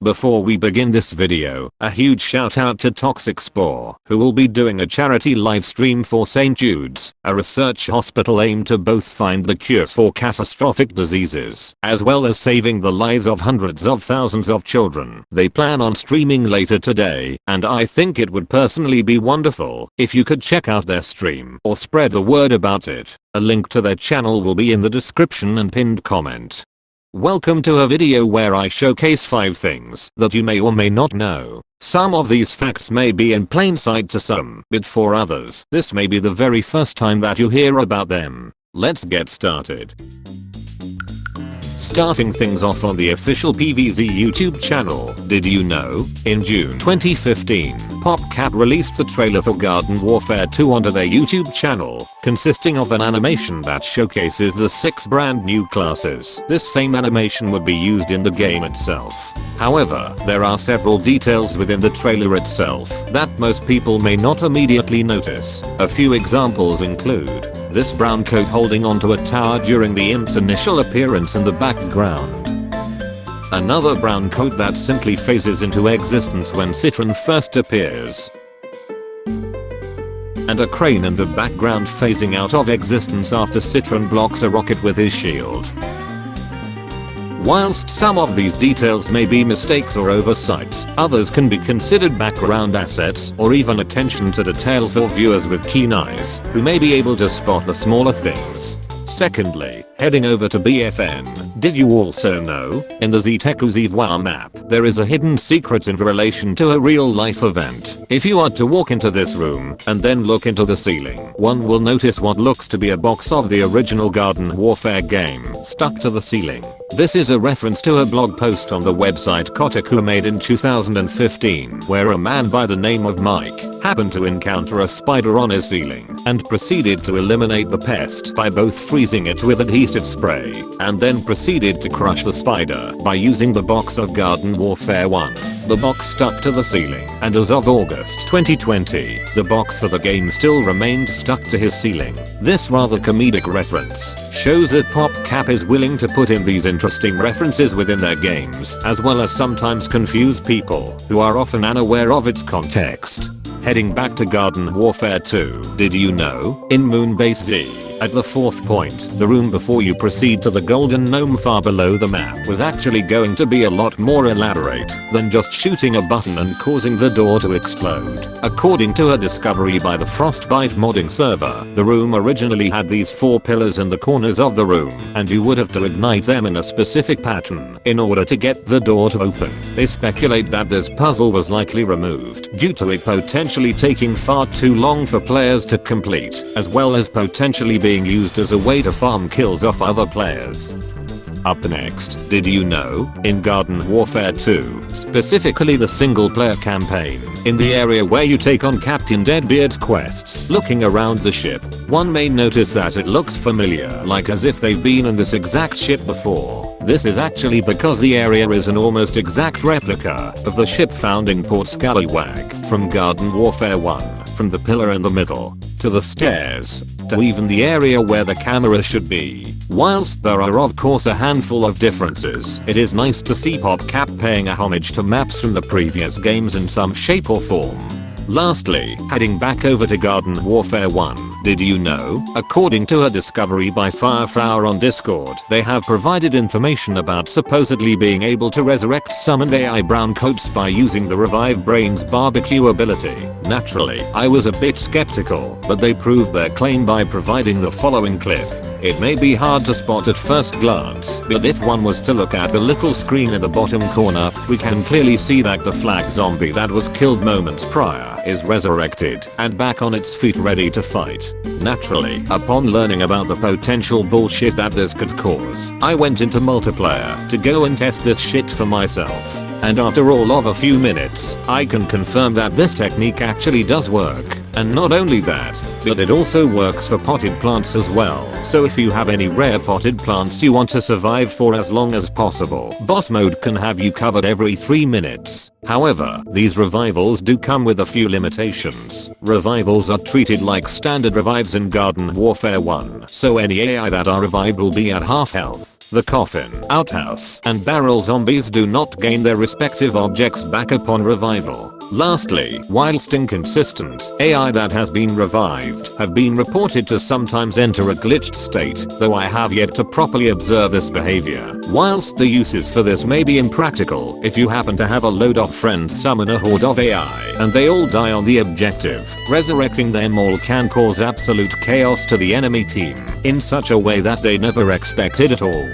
Before we begin this video, a huge shout out to Toxic Spore, who will be doing a charity live stream for St. Jude's, a research hospital aimed to both find the cures for catastrophic diseases, as well as saving the lives of hundreds of thousands of children. They plan on streaming later today, and I think it would personally be wonderful if you could check out their stream or spread the word about it. A link to their channel will be in the description and pinned comment. Welcome to a video where I showcase 5 things that you may or may not know. Some of these facts may be in plain sight to some, but for others, this may be the very first time that you hear about them. Let's get started. Starting things off on the official PvZ YouTube channel, did you know? In June 2015, PopCap released the trailer for Garden Warfare 2 onto their YouTube channel, consisting of an animation that showcases the 6 brand new classes. This same animation would be used in the game itself. However, there are several details within the trailer itself that most people may not immediately notice. A few examples include this brown coat holding onto a tower during the imp's initial appearance in the background. Another brown coat that simply phases into existence when Citron first appears. And a crane in the background phasing out of existence after Citron blocks a rocket with his shield. Whilst some of these details may be mistakes or oversights, others can be considered background assets or even attention to detail for viewers with keen eyes who may be able to spot the smaller things. Secondly, heading over to BFN, did you also know, in the Zteku map, there is a hidden secret in relation to a real life event. If you are to walk into this room and then look into the ceiling, one will notice what looks to be a box of the original Garden Warfare game stuck to the ceiling. This is a reference to a blog post on the website Kotaku made in 2015, where a man by the name of Mike happened to encounter a spider on his ceiling and proceeded to eliminate the pest by both freezing it with adhesive spray and then proceeded to crush the spider by using the box of Garden Warfare 1. The box stuck to the ceiling, and as of August 2020, the box for the game still remained stuck to his ceiling. This rather comedic reference shows that PopCap is willing to put in these interesting references within their games, as well as sometimes confuse people who are often unaware of its context. Heading back to Garden Warfare 2, did you know? In Moonbase Z, at the 4th point, the room before you proceed to the golden gnome far below the map was actually going to be a lot more elaborate than just shooting a button and causing the door to explode. According to a discovery by the Frostbite modding server, the room originally had these 4 pillars in the corners of the room, and you would have to ignite them in a specific pattern in order to get the door to open. They speculate that this puzzle was likely removed due to it potentially taking far too long for players to complete, as well as potentially being used as a way to farm kills off other players. Up next, did you know? In Garden Warfare 2, specifically the single player campaign, in the area where you take on Captain Deadbeard's quests, looking around the ship, one may notice that it looks familiar, like as if they've been in this exact ship before. This is actually because the area is an almost exact replica of the ship found in Port Scallywag from Garden Warfare 1, from the pillar in the middle, to the stairs, to even the area where the camera should be. Whilst there are of course a handful of differences, it is nice to see PopCap paying a homage to maps from the previous games in some shape or form. Lastly, heading back over to Garden Warfare 1, did you know? According to a discovery by Fireflower on Discord, they have provided information about supposedly being able to resurrect summoned AI brown coats by using the Revive Brains barbecue ability. Naturally, I was a bit skeptical, but they proved their claim by providing the following clip. It may be hard to spot at first glance, but if one was to look at the little screen in the bottom corner, we can clearly see that the flag zombie that was killed moments prior is resurrected and back on its feet ready to fight. Naturally, upon learning about the potential bullshit that this could cause, I went into multiplayer to go and test this shit for myself. And after all of a few minutes, I can confirm that this technique actually does work. And not only that, but it also works for potted plants as well. So if you have any rare potted plants you want to survive for as long as possible, boss mode can have you covered every 3 minutes. However, these revivals do come with a few limitations. Revivals are treated like standard revives in Garden Warfare 1, so any AI that are revived will be at half health. The coffin, outhouse, and barrel zombies do not gain their respective objects back upon revival. Lastly, whilst inconsistent, AI that has been revived have been reported to sometimes enter a glitched state, though I have yet to properly observe this behavior. Whilst the uses for this may be impractical, if you happen to have a load of friends summon a horde of AI and they all die on the objective, resurrecting them all can cause absolute chaos to the enemy team in such a way that they never expected at all.